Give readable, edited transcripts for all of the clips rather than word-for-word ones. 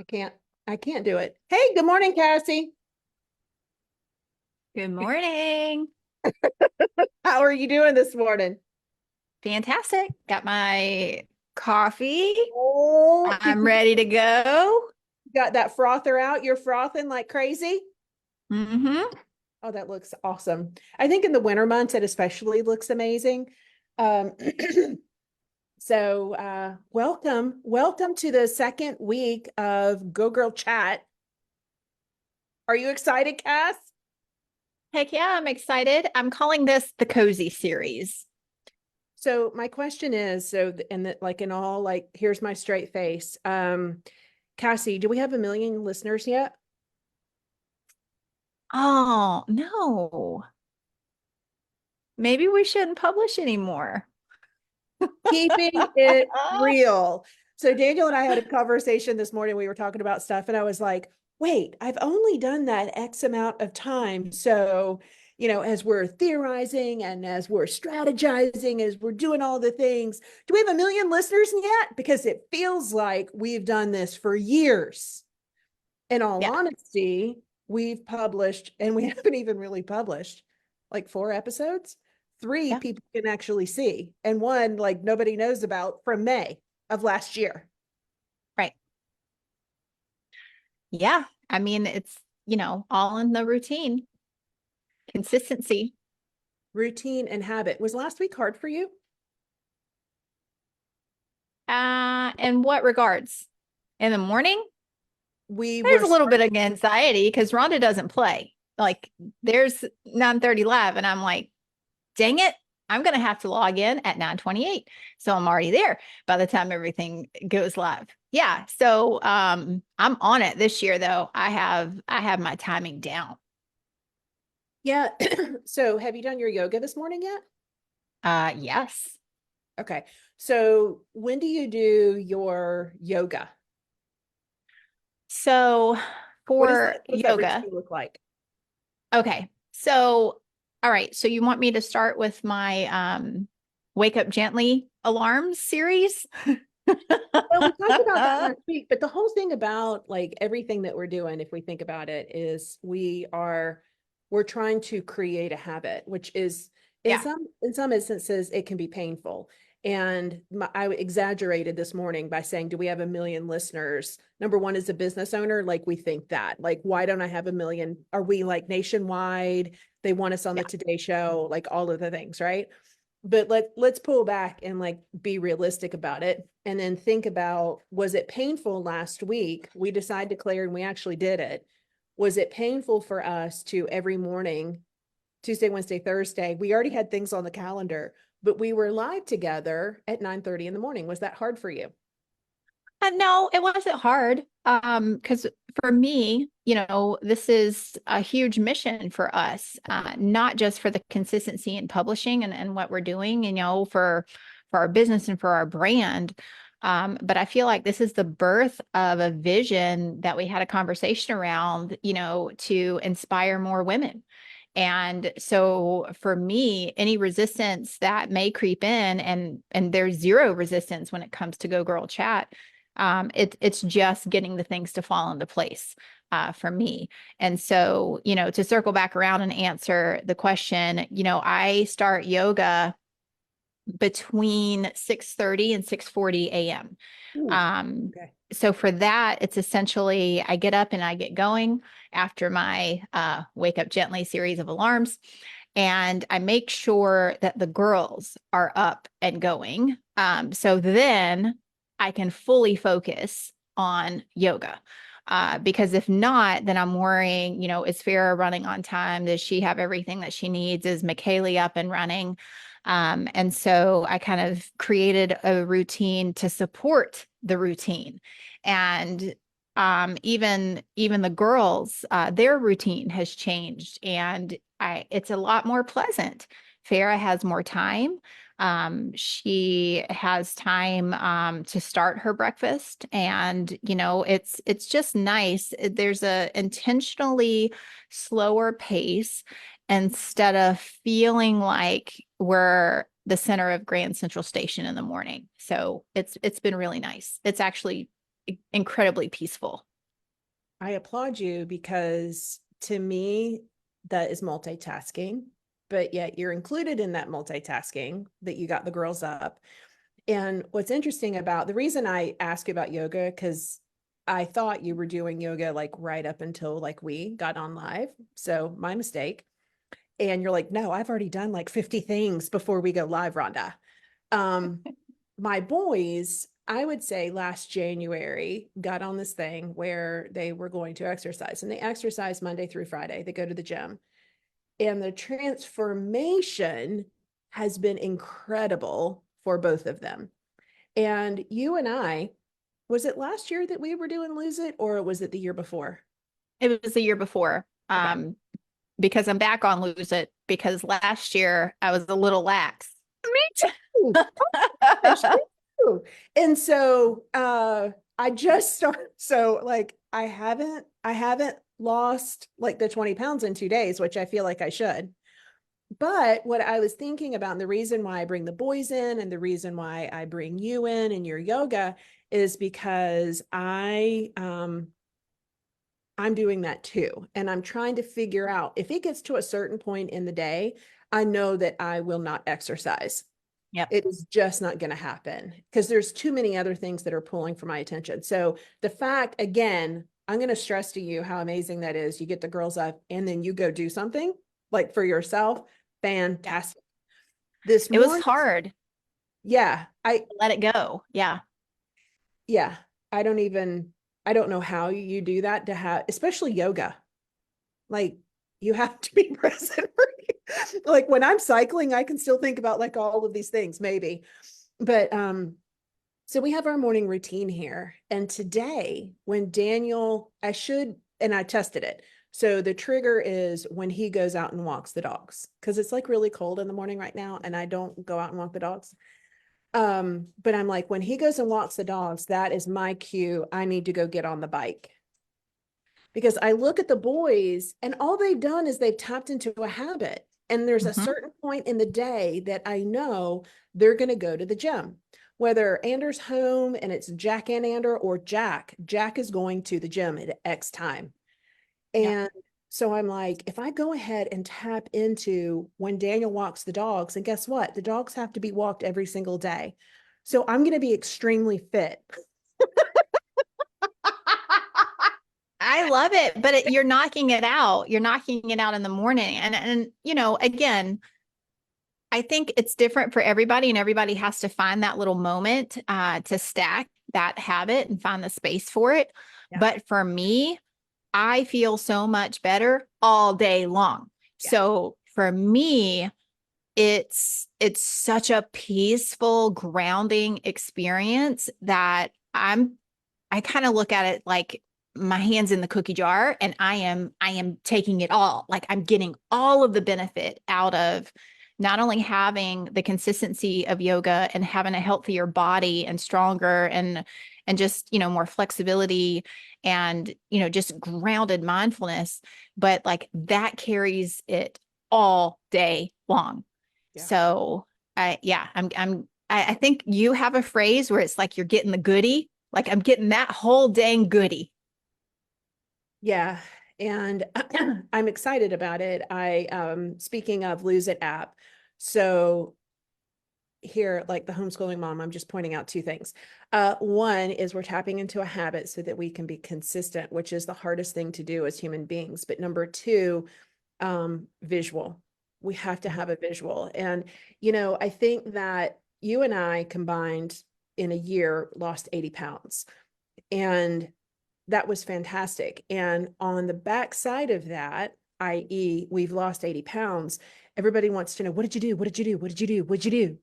I can't, I can't do it. Hey, good morning, Cassie. Good morning. How are you doing this morning? Fantastic. Got my coffee. Oh, did I'm you ready to go. got that frother out? You're frothing like crazy. Mm-hmm. Oh, that looks awesome. I think in the winter months, it especially looks amazing. Um, welcome to the second week of Go Girl Chat. Are you excited, Cass? Heck yeah, I'm excited. I'm calling this the Cozy series. So my question is, like in all, like, here's my straight face. Cassie, do we have a million listeners yet? Oh, no. Maybe we shouldn't publish anymore. Keeping it real. So Daniel and I had a conversation this morning. We were talking about stuff, and I was like, wait, I've only done that X amount of time. So, as we're theorizing and as we're strategizing, as we're doing all the things, do we have a million listeners yet? Because it feels like we've done this for years. In all Yeah, honesty, we've published, and we haven't even really published like 4 episodes. Three yeah, people can actually see, and one like nobody knows about from May of last year. right. Yeah. I mean, it's, all in the routine, consistency. Routine and habit. Was last week hard for you? In what regards? In the morning? We There's were a little bit starting. of anxiety because Rhonda doesn't play. Like there's 9:30 live, and I'm like, dang it, I'm gonna have to log in at 9:28. So I'm already there by the time everything goes live. Yeah. So I'm on it this year though. I have my timing down. Yeah. So have you done your yoga this morning yet? Yes. Okay. So when do you do your yoga? So for What does that yoga, routine look like? okay. So all right. So you want me to start with my wake up gently alarms series? Well, we talked about that last week, but the whole thing about like everything that we're doing, if we think about it, is we're trying to create a habit, which is Yeah. in some instances it can be painful. And I exaggerated this morning by saying, "Do we have a million listeners?" Number one, as a business owner, like we think that, like, why don't I have a million? Are we like nationwide? They want us on the Yeah. Today Show, like all of the things, right? But let's pull back and like be realistic about it and then think about, was it painful last week? We decided to declare and we actually did it. Was it painful for us to every morning, Tuesday, Wednesday, Thursday, we already had things on the calendar, but we were live together at 9:30 in the morning? Was that hard for you? No, it wasn't hard. Because for me, this is a huge mission for us, not just for the consistency in publishing and what we're doing, for our business and for our brand. But I feel like this is the birth of a vision that we had a conversation around, to inspire more women. And so for me, any resistance that may creep in, and there's zero resistance when it comes to Go Girl Chat, it's just getting the things to fall into place for me. And so, to circle back around and answer the question, I start yoga between 6:30 and 6:40 a.m. Ooh, Um, okay. so for that, it's essentially I get up and I get going after my wake up gently series of alarms. And I make sure that the girls are up and going. So then I can fully focus on yoga. Because if not, then I'm worrying, is Farah running on time? Does she have everything that she needs? Is McKaylee up and running? And so I kind of created a routine to support the routine. And even the girls, their routine has changed, and it's a lot more pleasant. Farah has more time. She has time to start her breakfast, and it's just nice. There's a intentionally slower pace instead of feeling like we're the center of Grand Central Station in the morning. So it's been really nice. It's actually incredibly peaceful. I applaud you because to me, that is multitasking, but yet you're included in that multitasking that you got the girls up. And what's interesting about the reason I ask you about yoga, because I thought you were doing yoga like right up until like we got on live. So my mistake. And you're like, no, I've already done like 50 things before we go live, Rhonda. Um, my boys, I would say last January, got on this thing where they were going to exercise and they exercise Monday through Friday. They go to the gym. And the transformation has been incredible for both of them. And you and I, was it last year that we were doing Lose It or was it the year before? It was the year before. Okay. Because I'm back on Lose It because last year I was a little lax. Me too. Gosh, me too. And so I just started, so like I haven't lost like the 20 pounds in 2 days, which I feel like I should. But what I was thinking about, and the reason why I bring the boys in and the reason why I bring you in and your yoga is because I'm doing that too. And I'm trying to figure out if it gets to a certain point in the day, I know that I will not exercise. Yep. It is just not going to happen because there's too many other things that are pulling for my attention. So the fact, again, I'm going to stress to you how amazing that is. You get the girls up and then you go do something like for yourself. Fantastic. This It was morning, hard yeah, to let it go. Yeah. yeah, I don't know how you do that to have, especially yoga. Like you have to be present. Like when I'm cycling, I can still think about like all of these things, maybe. But so we have our morning routine here. And today, when Daniel, and I tested it. So the trigger is when he goes out and walks the dogs because it's like really cold in the morning right now, and I don't go out and walk the dogs. But I'm like, when he goes and walks the dogs, that is my cue. I need to go get on the bike because I look at the boys and all they've done is they've tapped into a habit. And there's a Mhm. certain point in the day that I know they're going to go to the gym. Whether Anders home and it's Jack and Ander or Jack is going to the gym at X time. Yep. And so I'm like, if I go ahead and tap into when Daniel walks the dogs, and guess what? The dogs have to be walked every single day. So I'm going to be extremely fit. I love it, but you're knocking it out. You're knocking it out in the morning. And you know, again, I think it's different for everybody, and everybody has to find that little moment to stack that habit and find the space for it. Yeah. But for me, I feel so much better all day long. Yeah. So for me, it's such a peaceful, grounding experience that I kind of look at it like my hands in the cookie jar, and I am taking it all. Like I'm getting all of the benefit out of not only having the consistency of yoga and having a healthier body and stronger and just, you know, more flexibility and, you know, just grounded mindfulness, but like that carries it all day long. Yeah. So I think you have a phrase where it's like you're getting the goodie. Like I'm getting that whole dang goodie. Yeah. And I'm excited about it. Speaking of Lose It app, so here, like the homeschooling mom, I'm just pointing out two things. One is we're tapping into a habit so that we can be consistent, which is the hardest thing to do as human beings. But number two, visual. We have to have a visual. And, I think that you and I combined in a year lost 80 pounds. And that was fantastic. And on the backside of that, i.e., we've lost 80 pounds, everybody wants to know, what did you do? What did you do? What did you do? What did you do?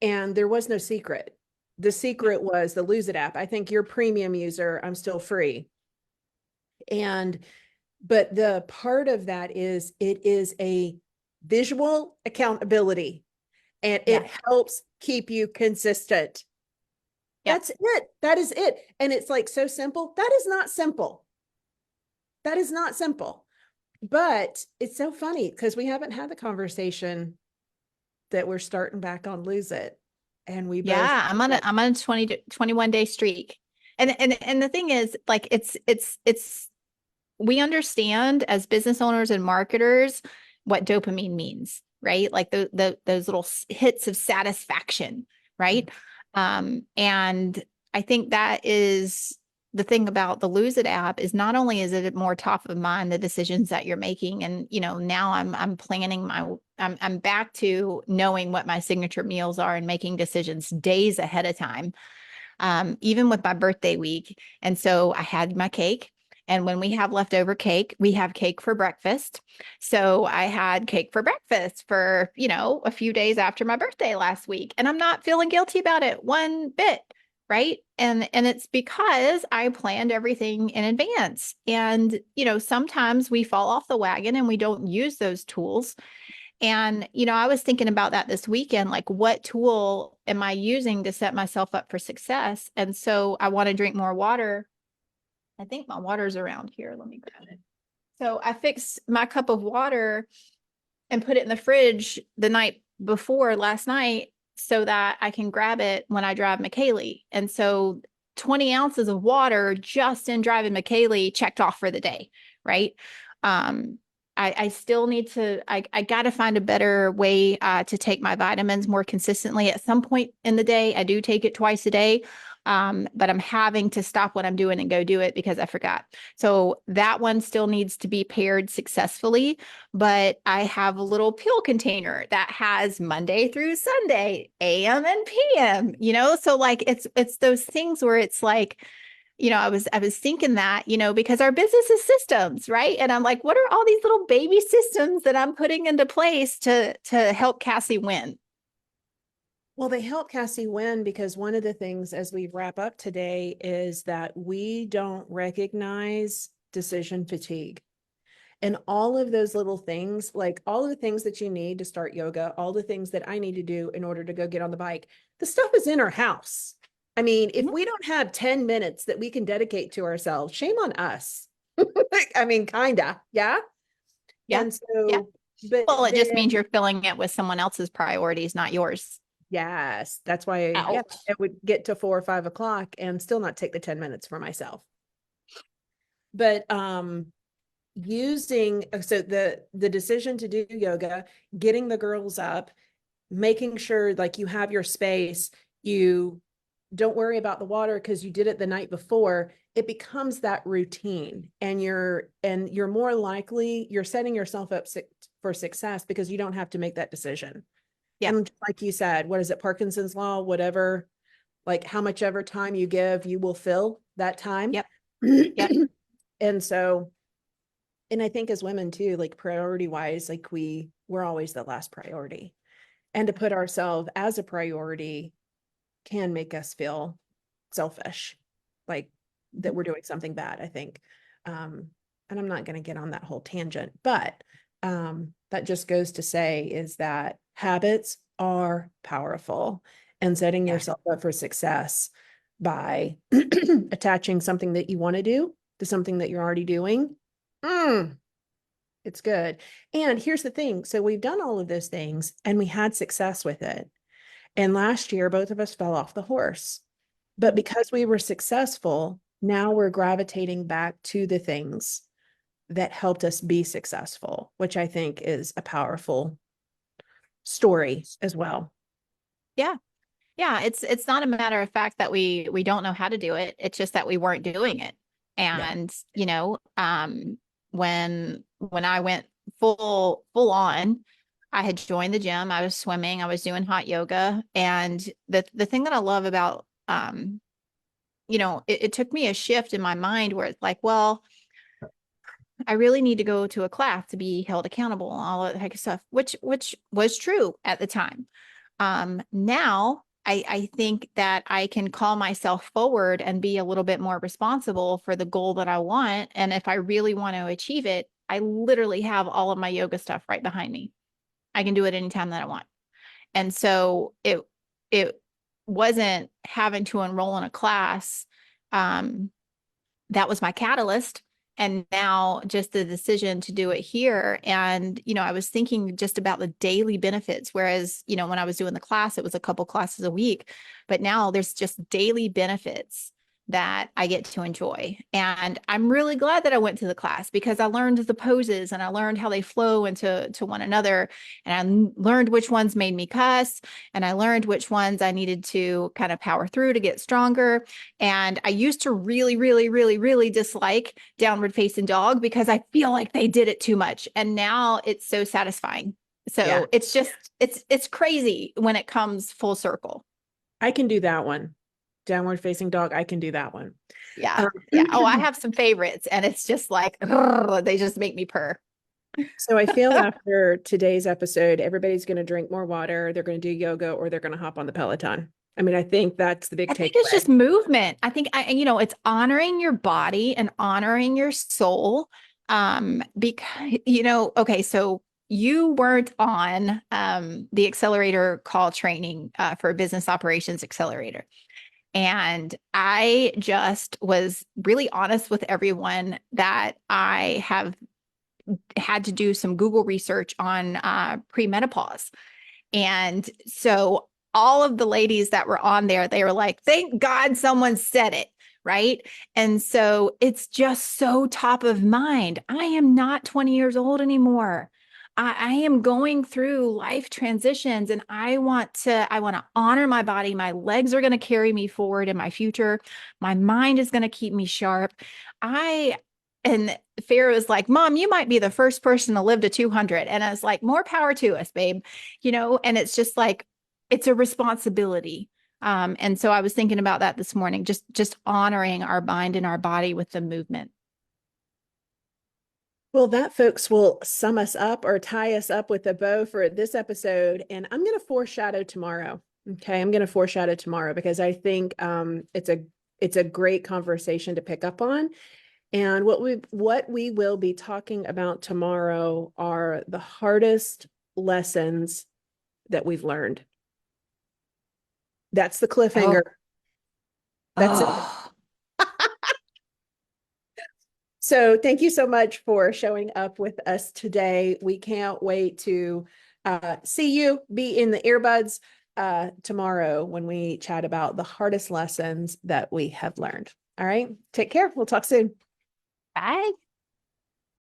And there was no secret. The secret was the Lose It app. I think you're premium user. I'm still free. And, but the part of that is it is a visual accountability and Yeah. it helps keep you consistent. Yeah. That's it. That is it. And it's like so simple. That is not simple. That is not simple. But it's so funny because we haven't had the conversation that we're starting back on Lose It. And we both, Yeah. I'm on a 20 to 21 day streak. And the thing is, like, it's we understand as business owners and marketers what dopamine means, right? Like those little hits of satisfaction, right? And I think that is the thing about the Lose It app, is not only is it more top of mind, the decisions that you're making, and now I'm planning I'm back to knowing what my signature meals are and making decisions days ahead of time, even with my birthday week. And so I had my cake. And when we have leftover cake, we have cake for breakfast. So I had cake for breakfast for, a few days after my birthday last week. And I'm not feeling guilty about it one bit. Right. And it's because I planned everything in advance. And, sometimes we fall off the wagon and we don't use those tools. And, I was thinking about that this weekend, like, what tool am I using to set myself up for success? And so I want to drink more water. I think my water's around here. Let me grab it. So I fixed my cup of water and put it in the fridge the night before last night so that I can grab it when I drive McKaylee. And so 20 ounces of water just in driving McKaylee checked off for the day, right? I still need to, I got to find a better way to take my vitamins more consistently. At some point in the day, I do take it twice a day. But I'm having to stop what I'm doing and go do it because I forgot. So that one still needs to be paired successfully. But I have a little pill container that has Monday through Sunday, AM and PM, so like it's those things where it's like, I was thinking that, because our business is systems, right? And I'm like, what are all these little baby systems that I'm putting into place to help Cassie win? Well, they help Cassie win because one of the things as we wrap up today is that we don't recognize decision fatigue. And all of those little things, like all of the things that you need to start yoga, all the things that I need to do in order to go get on the bike, the stuff is in our house. I mean, if we don't have 10 minutes that we can dedicate to ourselves, shame on us. I mean, kinda, yeah. Yeah. And Yeah. so, but Well, it just then, means you're filling it with someone else's priorities, not yours. yes, that's why, yeah, Ouch. it would get to 4 or 5 o'clock and still not take the 10 minutes for myself. But using so the decision to do yoga, getting the girls up, making sure like you have your space, you don't worry about the water because you did it the night before, it becomes that routine, and you're more likely, you're setting yourself up for success because you don't have to make that decision. Yeah. And like you said, what is it, Parkinson's law, whatever, like how much ever time you give, you will fill that time. Yep. Yep. And so, and I think as women too, like priority wise, like we're always the last priority. And to put ourselves as a priority can make us feel selfish, like that we're doing something bad, I think. And I'm not going to get on that whole tangent, but that just goes to say is that habits are powerful, and setting Yeah. yourself up for success by attaching something that you want to do to something that you're already doing. It's good. And here's the thing. So we've done all of those things and we had success with it. And last year, both of us fell off the horse. But because we were successful, now we're gravitating back to the things that helped us be successful, which I think is a powerful story as well. Yeah. Yeah. It's not a matter of fact that we don't know how to do it. It's just that we weren't doing it. Yeah. And, when I went full on, I had joined the gym, I was swimming, I was doing hot yoga. And the thing that I love about, it took me a shift in my mind where it's like, well, I really need to go to a class to be held accountable and all that heck of stuff, which was true at the time. Now I think that I can call myself forward and be a little bit more responsible for the goal that I want. And if I really want to achieve it, I literally have all of my yoga stuff right behind me. I can do it anytime that I want. And so it wasn't having to enroll in a class. That was my catalyst. And now just the decision to do it here. And, I was thinking just about the daily benefits. Whereas, when I was doing the class, it was a couple classes a week, but now there's just daily benefits that I get to enjoy. And I'm really glad that I went to the class because I learned the poses and I learned how they flow into one another. And I learned which ones made me cuss. And I learned which ones I needed to kind of power through to get stronger. And I used to really, really, really, really dislike downward facing dog because I feel like they did it too much. And now it's so satisfying. Yeah. So it's just, it's crazy when it comes full circle. I can do that one. Downward facing dog. I can do that one. Yeah. Yeah. Oh, I have some favorites and it's just like, ugh, they just make me purr. So I feel after today's episode, everybody's going to drink more water, they're going to do yoga, or they're going to hop on the Peloton. I mean, I think that's the big I think it's takeaway. just movement. I think it's honoring your body and honoring your soul. Because, okay, so you weren't on the accelerator call training for a business operations accelerator. And I just was really honest with everyone that I have had to do some Google research on premenopause. And so all of the ladies that were on there, they were like, thank God someone said it. Right. And so it's just so top of mind. I am not 20 years old anymore. I am going through life transitions and I want to honor my body. My legs are going to carry me forward in my future. My mind is going to keep me sharp. And Farrah was like, Mom, you might be the first person to live to 200. And I was like, more power to us, babe. And it's just like, it's a responsibility. And so I was thinking about that this morning, just honoring our mind and our body with the movement. Well, that, folks, will sum us up or tie us up with a bow for this episode. And I'm going to foreshadow tomorrow. Okay. I'm going to foreshadow tomorrow because I think it's a great conversation to pick up on. And what we will be talking about tomorrow are the hardest lessons that we've learned. That's the cliffhanger. Oh, That's it. oh. So thank you so much for showing up with us today. We can't wait to see you, be in the earbuds tomorrow when we chat about the hardest lessons that we have learned. All right. Take care. We'll talk soon. Bye.